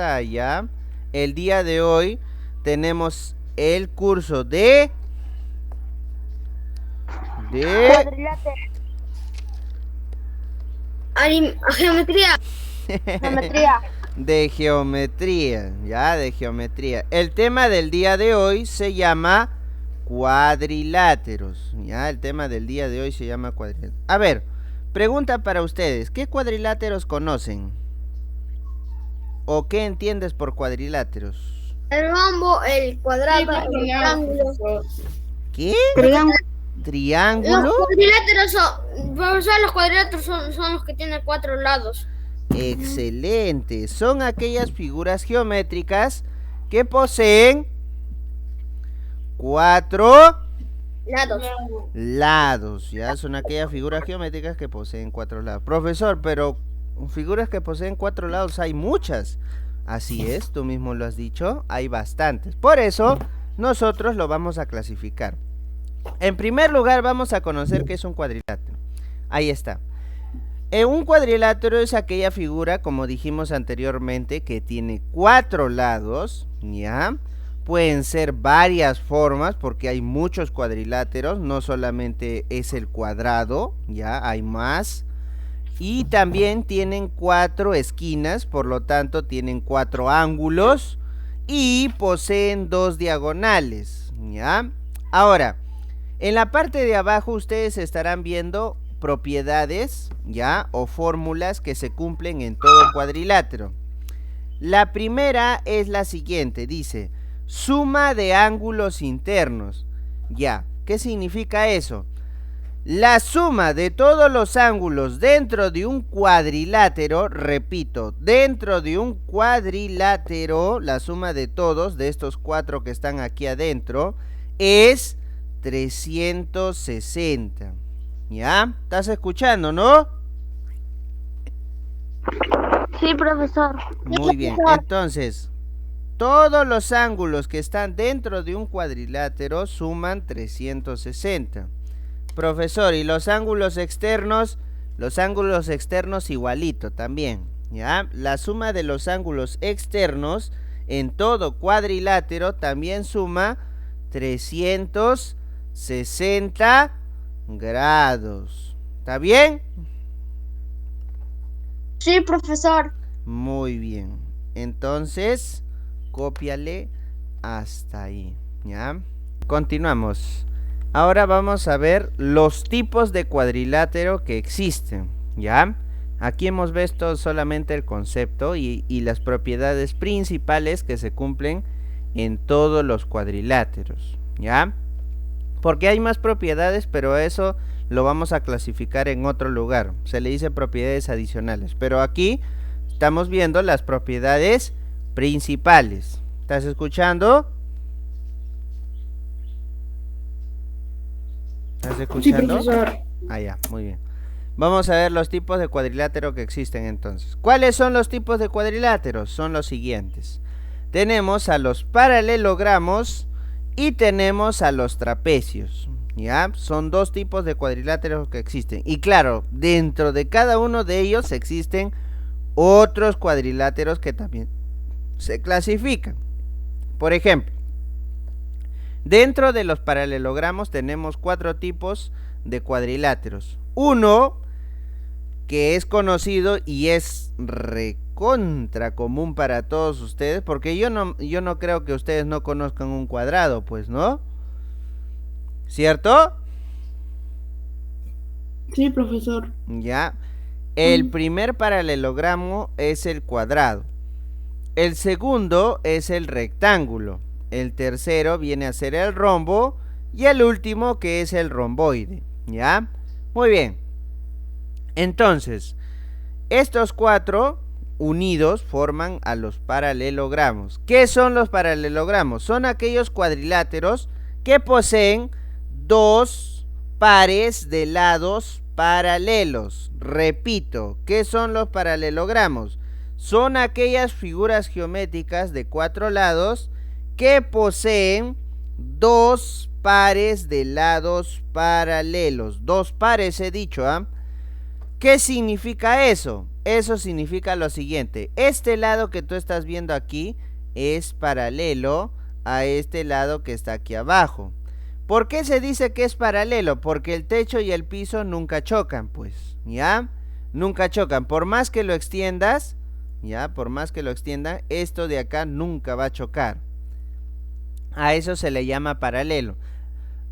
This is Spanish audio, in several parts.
pantalla, el día de hoy tenemos el curso de Cuadrilátero. Geometría. Geometría. de geometría, ya, de geometría. El tema del día de hoy se llama cuadriláteros, ya, el tema del día de hoy se llama cuadriláteros. A ver, pregunta para ustedes, ¿qué cuadriláteros conocen? ¿O qué entiendes por cuadriláteros? El rombo, el cuadrado, el rectángulo. ¿Qué? Triángulo. ¿Triángulo? Los cuadriláteros son, profesor, los cuadriláteros son los que tienen 4 lados. Excelente. Son aquellas figuras geométricas que poseen 4 lados. Ya son aquellas figuras geométricas que poseen 4 lados. Profesor, pero figuras que poseen 4 lados hay muchas. Así es, tú mismo lo has dicho, hay bastantes. Por eso, nosotros lo vamos a clasificar. En primer lugar, vamos a conocer qué es un cuadrilátero. Ahí está. Un cuadrilátero es aquella figura, como dijimos anteriormente, que tiene 4 lados, ¿ya? Pueden ser varias formas, porque hay muchos cuadriláteros, no solamente es el cuadrado, ¿ya? Hay más. Y también tienen 4 esquinas, por lo tanto tienen 4 ángulos y poseen 2 diagonales, ¿ya? Ahora, en la parte de abajo ustedes estarán viendo propiedades, ¿ya? O fórmulas que se cumplen en todo cuadrilátero. La primera es la siguiente, dice, suma de ángulos internos. Ya, ¿qué significa eso? La suma de todos los ángulos dentro de un cuadrilátero, repito, dentro de un cuadrilátero, la suma de todos, de estos 4 que están aquí adentro, es 360. ¿Ya? ¿Estás escuchando, no? Sí, profesor. Muy bien, entonces, todos los ángulos que están dentro de un cuadrilátero suman 360. Profesor, ¿y los ángulos externos? Los ángulos externos igualito también, ¿ya? La suma de los ángulos externos en todo cuadrilátero también suma 360 grados. ¿Está bien? Sí, profesor. Muy bien. Entonces, cópiale hasta ahí, ¿ya? Continuamos. Ahora vamos a ver los tipos de cuadrilátero que existen, ¿ya? Aquí hemos visto solamente el concepto y las propiedades principales que se cumplen en todos los cuadriláteros, ¿ya? Porque hay más propiedades, pero eso lo vamos a clasificar en otro lugar. Se le dice propiedades adicionales, pero aquí estamos viendo las propiedades principales. ¿Estás escuchando? ¿Estás escuchando? Sí, profesor. Ah, ya, muy bien. Vamos a ver los tipos de cuadrilátero que existen entonces. ¿Cuáles son los tipos de cuadriláteros? Son los siguientes. Tenemos a los paralelogramos y tenemos a los trapecios. ¿Ya? Son 2 tipos de cuadriláteros que existen. Y claro, dentro de cada uno de ellos existen otros cuadriláteros que también se clasifican. Por ejemplo, dentro de los paralelogramos tenemos 4 tipos de cuadriláteros. Uno que es conocido y es recontra común para todos ustedes, porque yo no creo que ustedes no conozcan un cuadrado, pues, ¿no? ¿Cierto? Sí, profesor. Ya. El primer paralelogramo es el cuadrado. El segundo es el rectángulo. El tercero viene a ser el rombo. Y el último que es el romboide. ¿Ya? Muy bien. Entonces, estos 4 unidos forman a los paralelogramos. ¿Qué son los paralelogramos? Son aquellos cuadriláteros que poseen 2 pares de lados paralelos. Repito, ¿qué son los paralelogramos? Son aquellas figuras geométricas de 4 lados que poseen 2 pares de lados paralelos. 2 pares he dicho, ¿ah? ¿Qué significa eso? Eso significa lo siguiente. Este lado que tú estás viendo aquí es paralelo a este lado que está aquí abajo. ¿Por qué se dice que es paralelo? Porque el techo y el piso nunca chocan, pues, ¿ya? Nunca chocan. Por más que lo extiendas, ¿ya? Por más que lo extiendan, esto de acá nunca va a chocar. A eso se le llama paralelo.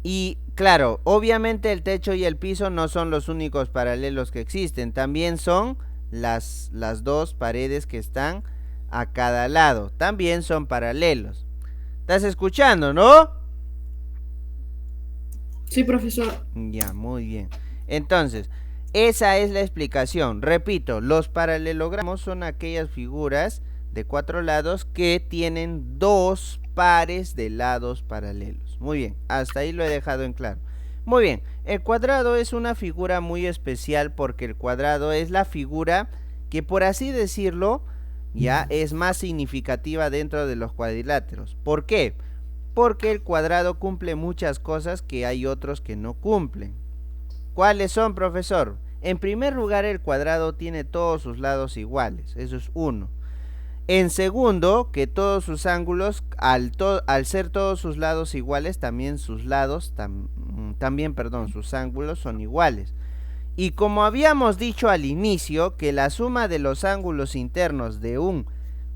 Y claro, obviamente el techo y el piso no son los únicos paralelos que existen. También son las dos paredes que están a cada lado. También son paralelos. ¿Estás escuchando, no? Sí, profesor. Ya, muy bien. Entonces, esa es la explicación. Repito, los paralelogramos son aquellas figuras de 4 lados que tienen 2 pares de lados paralelos. Muy bien, hasta ahí lo he dejado en claro. Muy bien, el cuadrado es una figura muy especial porque el cuadrado es la figura que, por así decirlo, ya es más significativa dentro de los cuadriláteros. ¿Por qué? Porque el cuadrado cumple muchas cosas que hay otros que no cumplen. ¿Cuáles son, profesor? En primer lugar, el cuadrado tiene todos sus lados iguales, eso es uno. En segundo, que todos sus ángulos, al ser todos sus lados iguales, también sus ángulos son iguales. Y como habíamos dicho al inicio, que la suma de los ángulos internos de un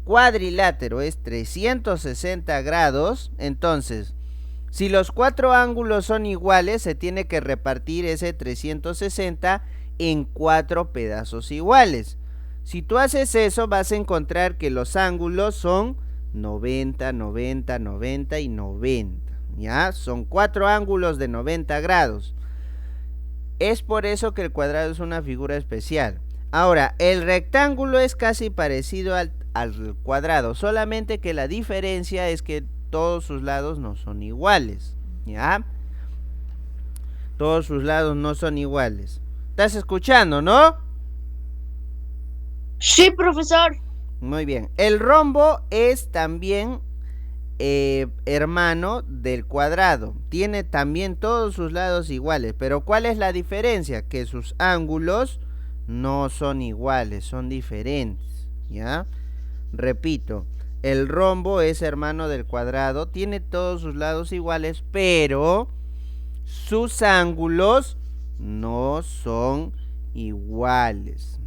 cuadrilátero es 360 grados, entonces, si los 4 ángulos son iguales, se tiene que repartir ese 360 en 4 pedazos iguales. Si tú haces eso, vas a encontrar que los ángulos son 90, 90, 90 y 90. ¿Ya? Son 4 ángulos de 90 grados. Es por eso que el cuadrado es una figura especial. Ahora, el rectángulo es casi parecido al cuadrado, solamente que la diferencia es que todos sus lados no son iguales. ¿Ya? Todos sus lados no son iguales. ¿Estás escuchando, no? Sí, profesor. Muy bien. El rombo es también hermano del cuadrado. Tiene también todos sus lados iguales. Pero ¿cuál es la diferencia? Que sus ángulos no son iguales, son diferentes. ¿Ya? Repito, el rombo es hermano del cuadrado. Tiene todos sus lados iguales, pero sus ángulos no son iguales.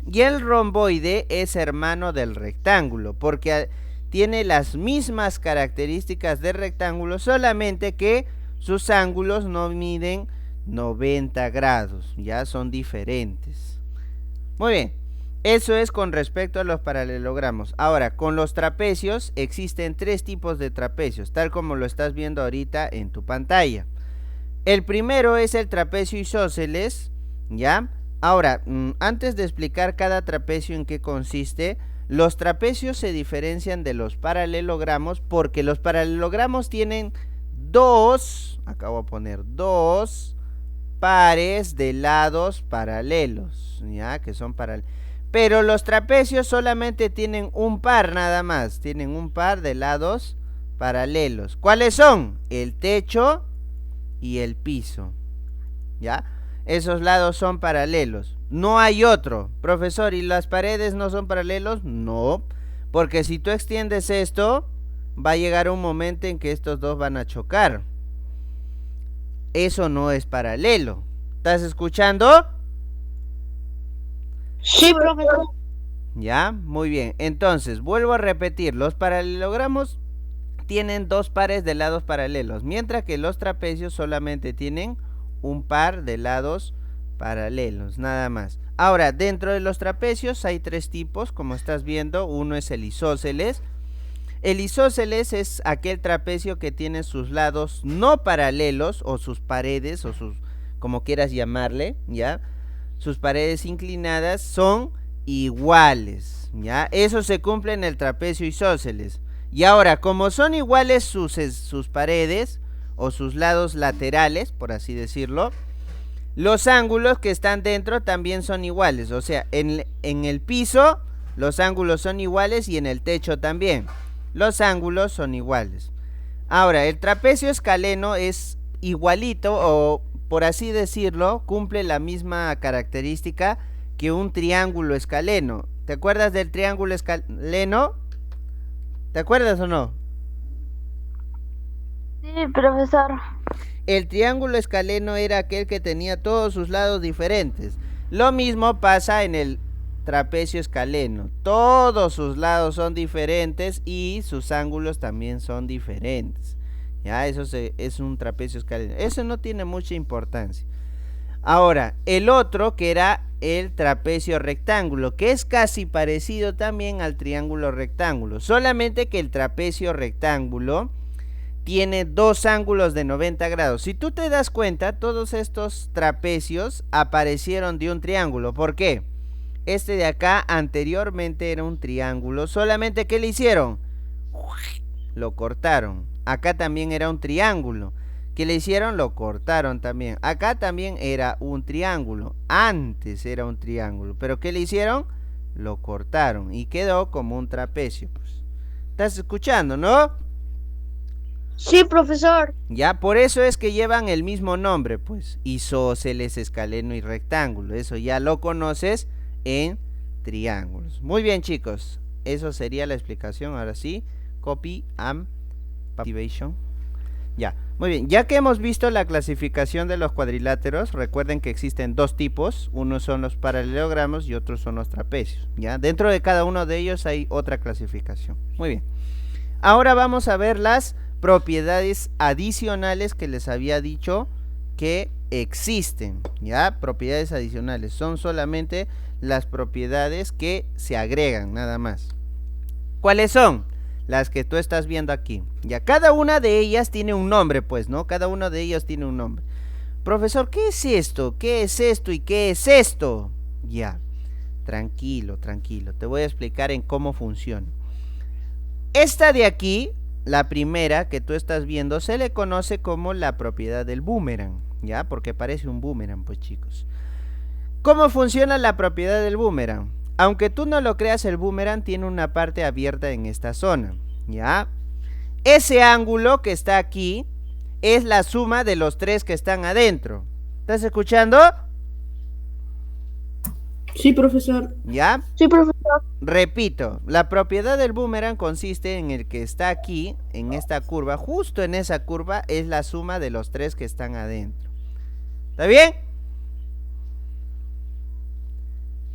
Y el romboide es hermano del rectángulo, porque tiene las mismas características del rectángulo, solamente que sus ángulos no miden 90 grados, ya son diferentes. Muy bien, eso es con respecto a los paralelogramos. Ahora, con los trapecios existen 3 tipos de trapecios, tal como lo estás viendo ahorita en tu pantalla. El primero es el trapecio isósceles, ¿ya? Ahora, antes de explicar cada trapecio en qué consiste, los trapecios se diferencian de los paralelogramos porque los paralelogramos tienen 2 pares de lados paralelos, ¿ya? Que son paralelos. Pero los trapecios solamente tienen un par nada más, tienen un par de lados paralelos. ¿Cuáles son? El techo y el piso, ¿ya? Esos lados son paralelos. No hay otro. Profesor, ¿y las paredes no son paralelos? No, porque si tú extiendes esto, va a llegar un momento en que estos dos van a chocar. Eso no es paralelo. ¿Estás escuchando? Sí, profesor. Ya, muy bien. Entonces, vuelvo a repetir. Los paralelogramos tienen 2 pares de lados paralelos, mientras que los trapecios solamente tienen un par de lados paralelos, nada más. Ahora, dentro de los trapecios hay 3 tipos, como estás viendo. Uno es el isósceles. El isósceles es aquel trapecio que tiene sus lados no paralelos, o sus paredes, o sus, como quieras llamarle, ¿ya? Sus paredes inclinadas son iguales, ¿ya? Eso se cumple en el trapecio isósceles. Y ahora, como son iguales sus paredes, o sus lados laterales, por así decirlo, los ángulos que están dentro también son iguales. O sea, en el piso los ángulos son iguales y en el techo también. Los ángulos son iguales. Ahora, el trapecio escaleno es igualito, o por así decirlo, cumple la misma característica que un triángulo escaleno. ¿Te acuerdas del triángulo escaleno? ¿Te acuerdas o no? Sí, profesor. El triángulo escaleno era aquel que tenía todos sus lados diferentes. Lo mismo pasa en el trapecio escaleno. Todos sus lados son diferentes y sus ángulos también son diferentes. Ya, es un trapecio escaleno. Eso no tiene mucha importancia. Ahora, el otro que era el trapecio rectángulo, que es casi parecido también al triángulo rectángulo. Solamente que el trapecio rectángulo tiene dos ángulos de 90 grados. Si tú te das cuenta, todos estos trapecios aparecieron de un triángulo. ¿Por qué? Este de acá anteriormente era un triángulo, solamente ¿qué le hicieron? Lo cortaron. Acá también era un triángulo. ¿Qué le hicieron? Lo cortaron también. Acá también era un triángulo. Antes era un triángulo. ¿Pero qué le hicieron? Lo cortaron y quedó como un trapecio. Pues, ¿estás escuchando, no? Sí, profesor. Ya, por eso es que llevan el mismo nombre, pues, isósceles, escaleno y rectángulo. Eso ya lo conoces en triángulos. Muy bien, chicos. Eso sería la explicación. Ahora sí, copy and pastation. Ya, muy bien. Ya que hemos visto la clasificación de los cuadriláteros, recuerden que existen dos tipos. Unos son los paralelogramos y otros son los trapecios. Ya, dentro de cada uno de ellos hay otra clasificación. Muy bien. Ahora vamos a ver las propiedades adicionales que les había dicho que existen. Ya, propiedades adicionales son solamente las propiedades que se agregan, nada más. ¿Cuáles son? Las que tú estás viendo aquí. Ya, cada una de ellas tiene un nombre, pues, ¿no? Cada uno de ellos tiene un nombre. Profesor, ¿qué es esto? ¿Qué es esto? ¿Y qué es esto? Ya, tranquilo, tranquilo. Te voy a explicar en cómo funciona. Esta de aquí, la primera que tú estás viendo, se le conoce como la propiedad del boomerang, ¿ya? Porque parece un boomerang, pues, chicos. ¿Cómo funciona la propiedad del boomerang? Aunque tú no lo creas, el boomerang tiene una parte abierta en esta zona, ¿ya? Ese ángulo que está aquí es la suma de los tres que están adentro. ¿Estás escuchando? Sí, profesor. ¿Ya? Sí, profesor. Repito, la propiedad del boomerang consiste en el que está aquí, en esta curva, justo en esa curva es la suma de los tres que están adentro. ¿Está bien?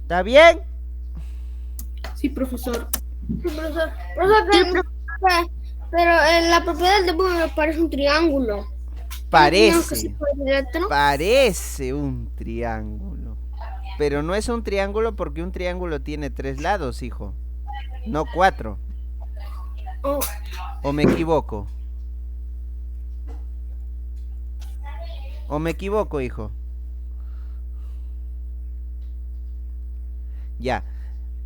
¿Está bien? Sí, profesor. Sí, profesor. Profesor, pero la propiedad del boomerang parece un triángulo. Parece un triángulo. Pero no es un triángulo porque un triángulo tiene tres lados, hijo. No cuatro. Oh. ¿O me equivoco? ¿O me equivoco, hijo? Ya.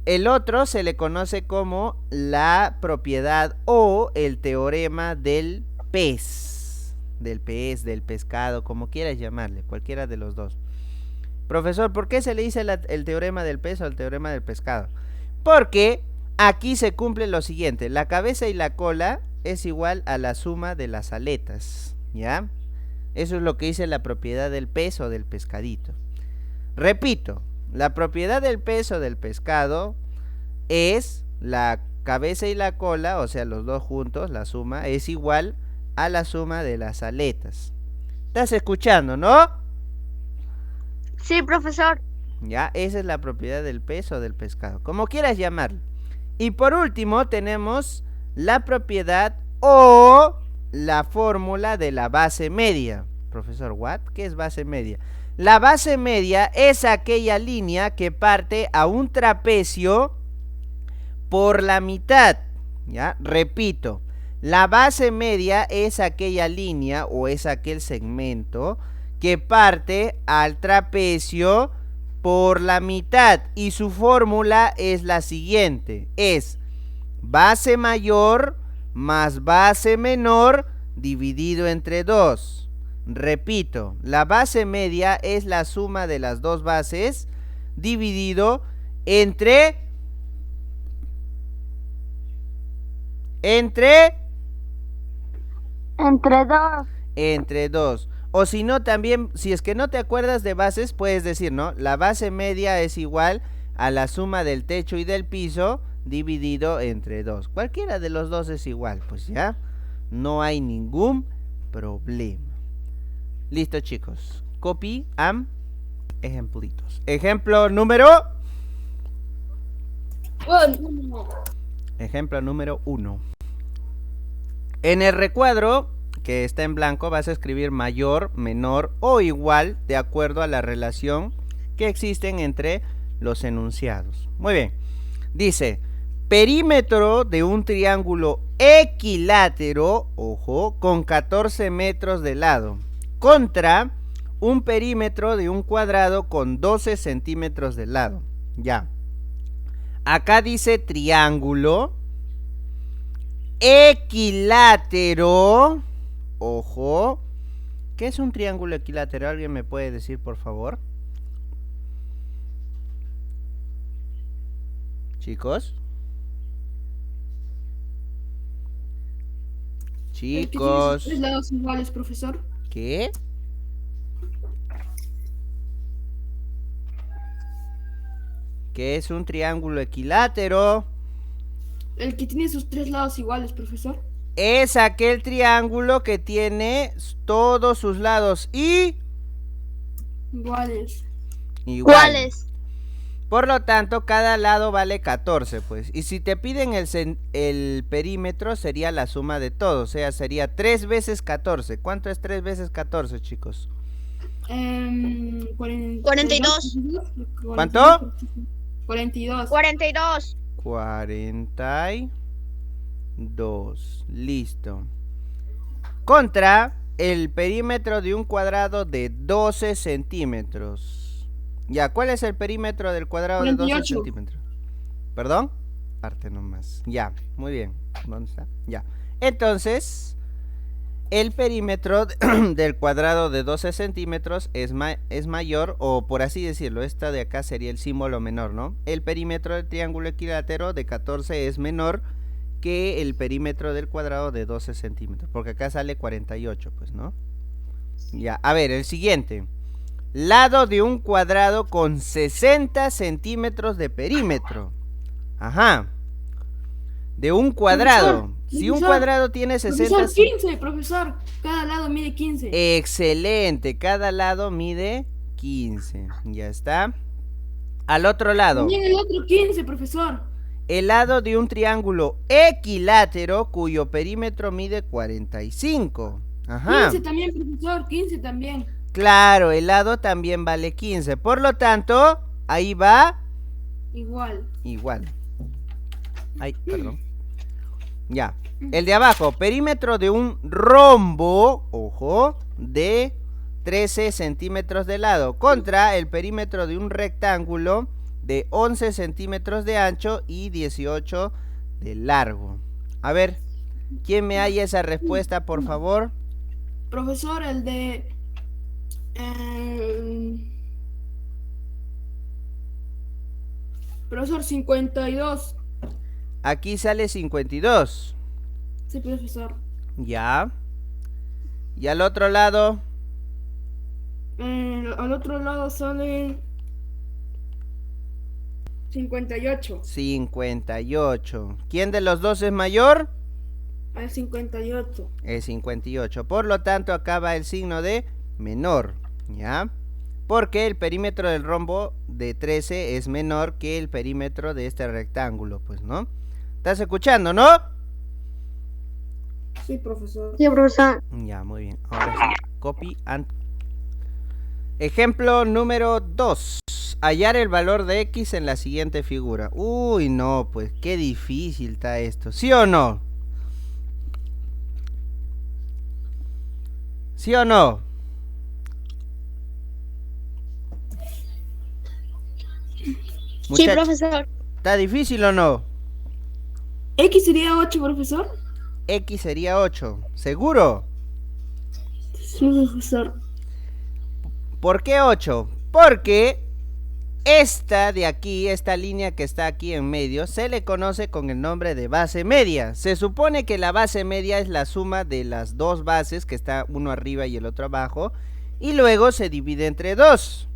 El otro se le conoce como la propiedad o el teorema del pez. Del pez, del pescado, como quieras llamarle, cualquiera de los dos. Profesor, ¿por qué se le dice el teorema del pez o el teorema del pescado? Porque aquí se cumple lo siguiente. La cabeza y la cola es igual a la suma de las aletas, ¿ya? Eso es lo que dice la propiedad del pez o del pescadito. Repito, la propiedad del pez o del pescado es la cabeza y la cola, o sea, los dos juntos, la suma, es igual a la suma de las aletas. ¿Estás escuchando, no? Sí, profesor. Ya, esa es la propiedad del pez o del pescado, como quieras llamarlo. Y por último tenemos la propiedad o la fórmula de la base media. Profesor, ¿what? ¿Qué es base media? La base media es aquella línea que parte a un trapecio por la mitad. ¿Ya? Repito, la base media es aquella línea o es aquel segmento que parte al trapecio por la mitad y su fórmula es la siguiente, es base mayor más base menor dividido entre 2. Repito, la base media es la suma de las dos bases dividido entre 2. Entre 2. O si no, también, si es que no te acuerdas de bases, puedes decir, ¿no? La base media es igual a la suma del techo y del piso dividido entre 2. Cualquiera de los dos es igual, pues ya. No hay ningún problema. Listo, chicos. Copy and ejemplitos. Ejemplo número... Ejemplo número 1. En el recuadro que está en blanco vas a escribir mayor, menor o igual de acuerdo a la relación que existen entre los enunciados. Muy bien. Dice, perímetro de un triángulo equilátero, ojo, con 14 metros de lado, contra un perímetro de un cuadrado con 12 centímetros de lado. Ya. Acá dice triángulo equilátero. Ojo. ¿Qué es un triángulo equilátero? ¿Alguien me puede decir, por favor? Chicos. Chicos. ¿Tres lados iguales, profesor? ¿Qué? ¿Qué es un triángulo equilátero? El que tiene sus tres lados iguales, profesor. Es aquel triángulo que tiene todos sus lados Iguales. ¿Cuáles? Por lo tanto, cada lado vale 14, pues. Y si te piden el perímetro, sería la suma de todos. O sea, sería 3 veces 14. ¿Cuánto es 3 veces 14, chicos? 42. ¿Cuánto? 42. 42. 42. Listo. Contra el perímetro de un cuadrado de 12 centímetros. Ya, ¿cuál es el perímetro del cuadrado 48. de 12 centímetros? ¿Perdón? Parte nomás. Ya, muy bien. ¿Dónde está? Ya. Entonces, el perímetro del cuadrado de 12 centímetros es mayor, o por así decirlo, esta de acá sería el símbolo menor, ¿no? El perímetro del triángulo equilátero de 14 es menor que el perímetro del cuadrado de 12 centímetros, porque acá sale 48, pues, ¿no? Ya, a ver, el siguiente. Lado de un cuadrado con 60 centímetros de perímetro. Ajá. De un cuadrado. Si un cuadrado tiene 60... Profesor, 15, profesor. Cada lado mide 15. Excelente. Cada lado mide 15. Ya está. Al otro lado. También el otro 15, profesor. El lado de un triángulo equilátero cuyo perímetro mide 45. Ajá. 15 también, profesor. 15 también. Claro, el lado también vale 15. Por lo tanto, ahí va... Igual. Ay, perdón. Ya. El de abajo, perímetro de un rombo, ojo, de 13 centímetros de lado, contra el perímetro de un rectángulo de 11 centímetros de ancho y 18 de largo. A ver, ¿quién me halla esa respuesta, por favor? Profesor, el de... profesor, 52. Aquí sale 52. Sí, profesor. Ya. ¿Y al otro lado? Al otro lado sale 58. 58. ¿Quién de los dos es mayor? Al 58. El 58. Por lo tanto, acá va el signo de menor. ¿Ya? Porque el perímetro del rombo de 13 es menor que el perímetro de este rectángulo, pues, ¿no? ¿Estás escuchando, no? Sí, profesor. Sí, profesor. Ya, muy bien. Ahora sí. Copy and... Ejemplo número 2. Hallar el valor de X en la siguiente figura. Uy, no, pues qué difícil está esto. ¿Sí o no? ¿Sí o no? Sí, profesor. ¿Está difícil o no? ¿X sería 8, profesor? X sería 8. ¿Seguro? Sí, profesor. ¿Por qué 8? Porque esta de aquí, esta línea que está aquí en medio, se le conoce con el nombre de base media. Se supone que la base media es la suma de las dos bases, que está uno arriba y el otro abajo, y luego se divide entre 2.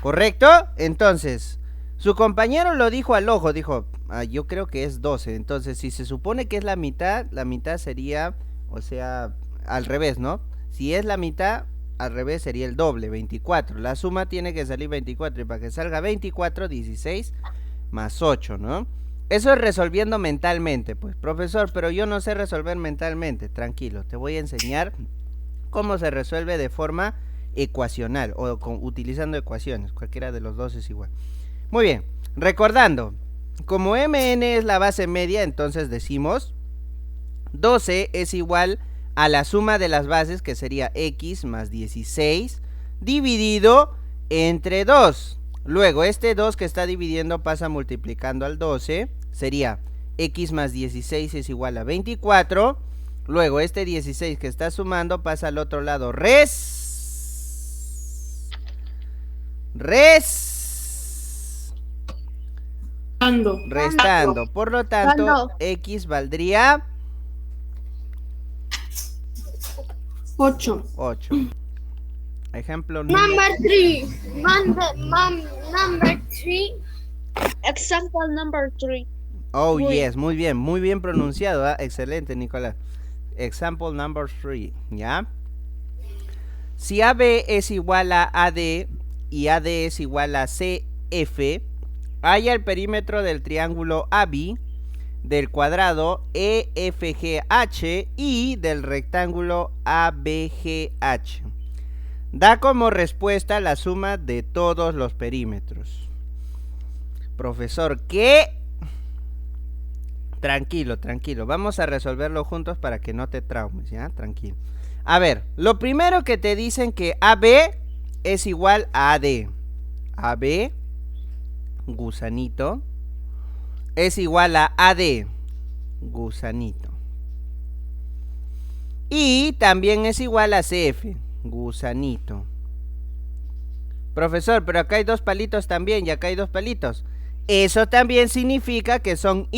¿Correcto? Entonces, su compañero lo dijo al ojo, dijo, yo creo que es 12. Entonces, si se supone que es la mitad sería, o sea, al revés, ¿no? Si es la mitad, al revés sería el doble, 24. La suma tiene que salir 24, y para que salga 24, 16 más 8, ¿no? Eso es resolviendo mentalmente. Pues, profesor, pero yo no sé resolver mentalmente. Tranquilo, te voy a enseñar cómo se resuelve de forma ecuacional o utilizando ecuaciones. Cualquiera de los dos es igual. Muy bien, recordando, como mn es la base media, entonces decimos 12 es igual a la suma de las bases, que sería x más 16 dividido entre 2. Luego este 2 que está dividiendo pasa multiplicando al 12, sería x más 16 es igual a 24. Luego este 16 que está sumando pasa al otro lado, restando. Por lo tanto, x valdría 8. Ejemplo Number 3. Number 3. Example number 3. Oh, yes, muy bien pronunciado, ¿eh? Excelente, Nicolás. Example number 3, ¿ya? Si AB es igual a AD y AD es igual a CF, halla el perímetro del triángulo AB, del cuadrado EFGH y del rectángulo ABGH. Da como respuesta la suma de todos los perímetros. Profesor, ¿qué? Tranquilo, vamos a resolverlo juntos para que no te traumes, ¿ya? Tranquilo. A ver, lo primero que te dicen que AB es igual a AD. AB, gusanito, es igual a AD, gusanito. Y también es igual a CF, gusanito. Profesor, pero acá hay dos palitos también, y acá hay dos palitos. Eso también significa que son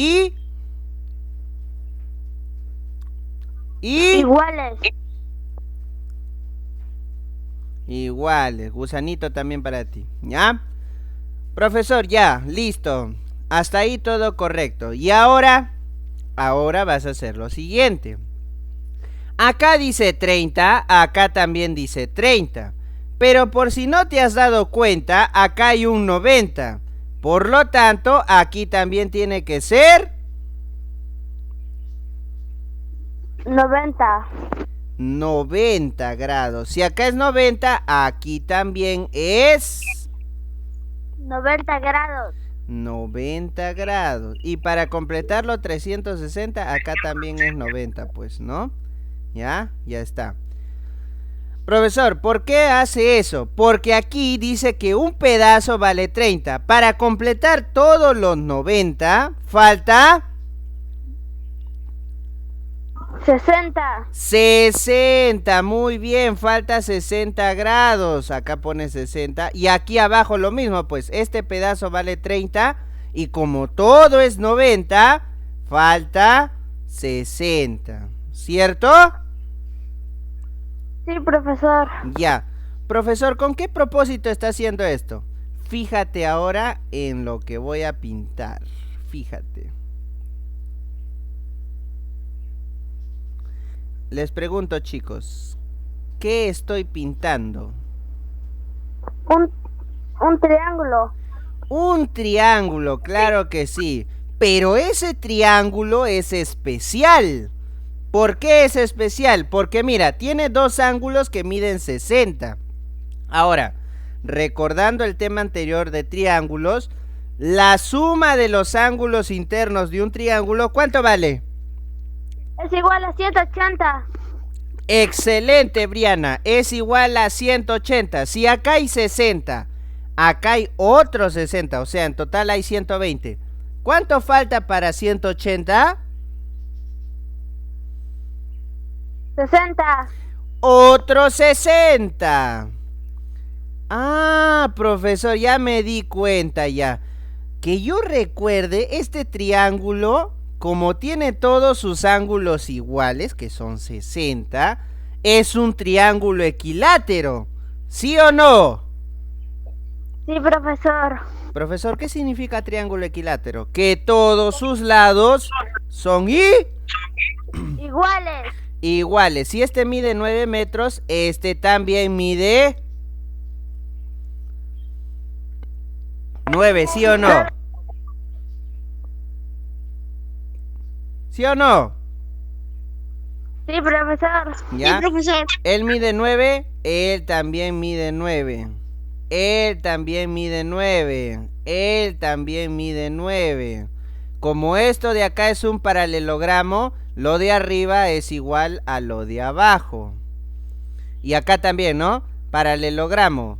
iguales, gusanito también para ti, ¿ya? Profesor, ya, listo. Hasta ahí todo correcto. Y ahora vas a hacer lo siguiente. Acá dice 30, acá también dice 30. Pero por si no te has dado cuenta, acá hay un 90. Por lo tanto, aquí también tiene que ser 90 grados. Si acá es 90, aquí también es 90 grados. 90 grados. Y para completarlo 360, acá también es 90, pues, ¿no? Ya está. Profesor, ¿por qué hace eso? Porque aquí dice que un pedazo vale 30. Para completar todos los 90, falta 60, muy bien, falta 60 grados. Acá pone 60 y aquí abajo lo mismo, pues este pedazo vale 30 y como todo es 90, falta 60, ¿cierto? Sí, profesor. Ya. Profesor, ¿con qué propósito está haciendo esto? Fíjate ahora en lo que voy a pintar. Fíjate. Les pregunto, chicos, ¿qué estoy pintando? Un triángulo. Un triángulo, claro que sí. Pero ese triángulo es especial. ¿Por qué es especial? Porque mira, tiene dos ángulos que miden 60. Ahora, recordando el tema anterior de triángulos, la suma de los ángulos internos de un triángulo, ¿cuánto vale? Es igual a 180. Excelente, Briana, es igual a 180. Si acá hay 60, acá hay otros 60, o sea, en total hay 120. ¿Cuánto falta para 180? 60. Otro 60. Ah, profesor, ya me di cuenta ya. Que yo recuerde, este triángulo, como tiene todos sus ángulos iguales, que son 60, es un triángulo equilátero. ¿Sí o no? Sí, profesor. Profesor, ¿qué significa triángulo equilátero? Que todos sus lados son Iguales. iguales. Si este mide 9 metros, este también mide 9, ¿sí o no? ¿Sí o no? Sí, profesor. ¿Ya? Sí, profesor. Él mide 9, él también mide 9. Él también mide 9. Él también mide 9. Como esto de acá es un paralelogramo, lo de arriba es igual a lo de abajo. Y acá también, ¿no? Paralelogramo.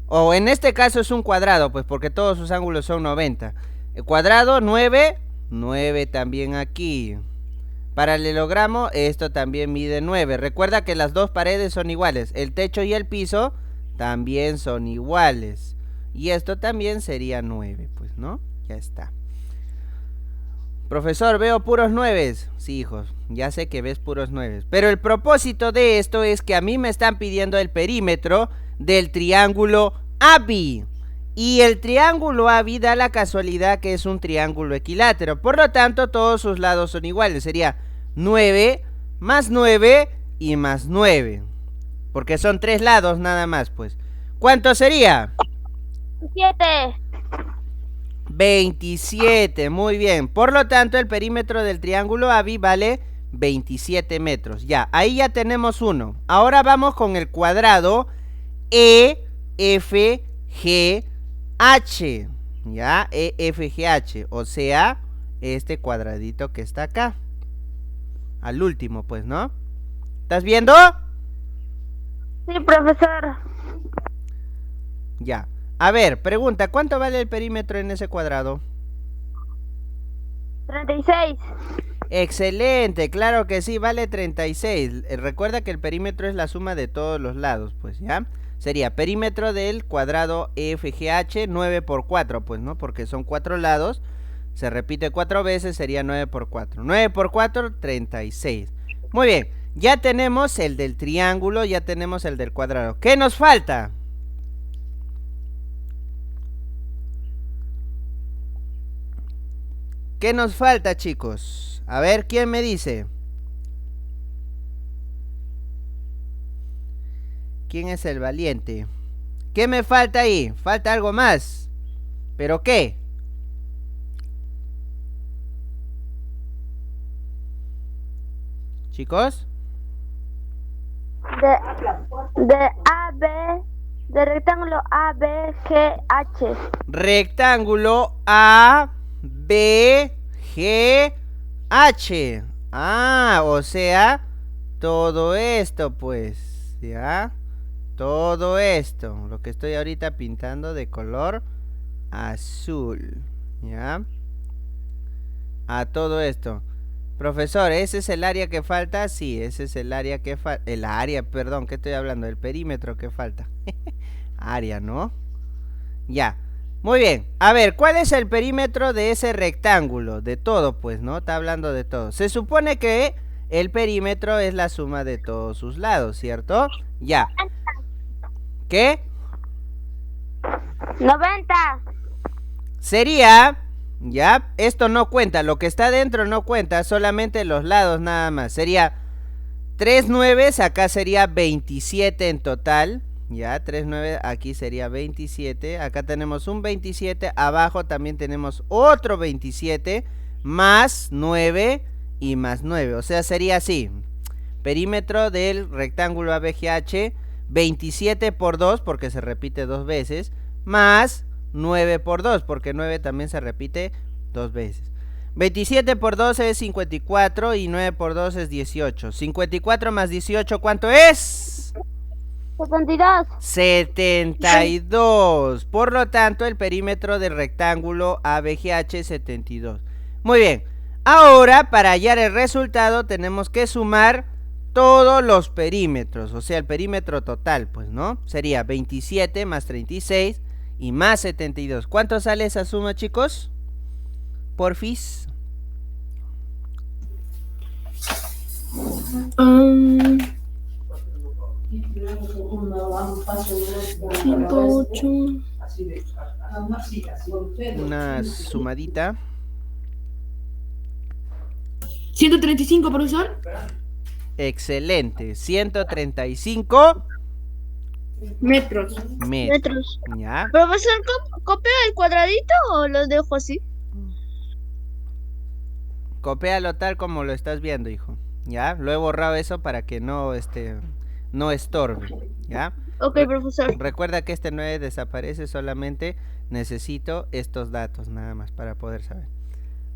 O en este caso es un cuadrado, pues porque todos sus ángulos son 90. El cuadrado 9, 9 también aquí. Paralelogramo, esto también mide 9. Recuerda que las dos paredes son iguales. El techo y el piso también son iguales. Y esto también sería 9, pues, ¿no? Ya está. Profesor, veo puros 9. Sí, hijos, ya sé que ves puros 9. Pero el propósito de esto es que a mí me están pidiendo el perímetro del triángulo AB. Y el triángulo AB da la casualidad que es un triángulo equilátero. Por lo tanto, todos sus lados son iguales. Sería 9 más 9 y más 9. Porque son 3 lados nada más, pues. ¿Cuánto sería? 7. 27, muy bien. Por lo tanto, el perímetro del triángulo AB vale 27 metros. Ya, ahí ya tenemos uno. Ahora vamos con el cuadrado EFGH. Ya, EFGH. O sea, este cuadradito que está acá. Al último, pues, ¿no? ¿Estás viendo? Sí, profesor. Ya. A ver, pregunta, ¿cuánto vale el perímetro en ese cuadrado? 36. Excelente, claro que sí, vale 36. Recuerda que el perímetro es la suma de todos los lados, pues, ¿ya? Sería perímetro del cuadrado EFGH 9 por 4, pues, ¿no? Porque son 4 lados, se repite 4 veces, sería 9 por 4. 9 por 4, 36. Muy bien, ya tenemos el del triángulo, ya tenemos el del cuadrado. ¿Qué nos falta? ¿Qué nos falta, chicos? A ver, ¿quién me dice? ¿Quién es el valiente? ¿Qué me falta ahí? ¿Falta algo más? ¿Pero qué? ¿Chicos? De AB, de rectángulo ABGH. Rectángulo A, B, G, H. Ah, o sea, todo esto, pues, ¿ya? Todo esto, lo que estoy ahorita pintando de color azul, ¿ya? A todo esto. Profesor, ¿ese es el área que falta? Sí, ese es el área que falta. El área, perdón, ¿qué estoy hablando? El perímetro que falta. Área, ¿no? Ya. Muy bien. A ver, ¿cuál es el perímetro de ese rectángulo? De todo, pues, ¿no? Está hablando de todo. Se supone que el perímetro es la suma de todos sus lados, ¿cierto? Ya. ¿Qué? 90. Sería, ya, esto no cuenta, lo que está dentro no cuenta, solamente los lados nada más. Sería 3 nueves, acá sería 27 en total. Ya, 3 9, aquí sería 27. Acá tenemos un 27, abajo también tenemos otro 27, más 9 y más 9. O sea, sería así. Perímetro del rectángulo ABGH, 27 por 2, porque se repite 2 veces, más 9 por 2, porque 9 también se repite 2 veces. 27 por 2 es 54 y 9 por 2 es 18. 54 más 18, ¿cuánto es? 72. 72. Por lo tanto, el perímetro del rectángulo ABGH es 72. Muy bien. Ahora, para hallar el resultado, tenemos que sumar todos los perímetros, o sea, el perímetro total, pues, ¿no? Sería 27 más 36 y más 72. ¿Cuánto sale esa suma, chicos? Porfis. Um, 108. Una sumadita. 135, profesor. Excelente. 135 Metros. Metros. ¿Ya? Profesor, ¿copio el cuadradito o lo dejo así? Copéalo tal como lo estás viendo, hijo. ¿Ya? Lo he borrado eso para que no estorbe. ¿Ya? Ok, profesor. Recuerda que este 9 desaparece, solamente necesito estos datos nada más para poder saber.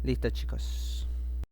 Listo, chicos.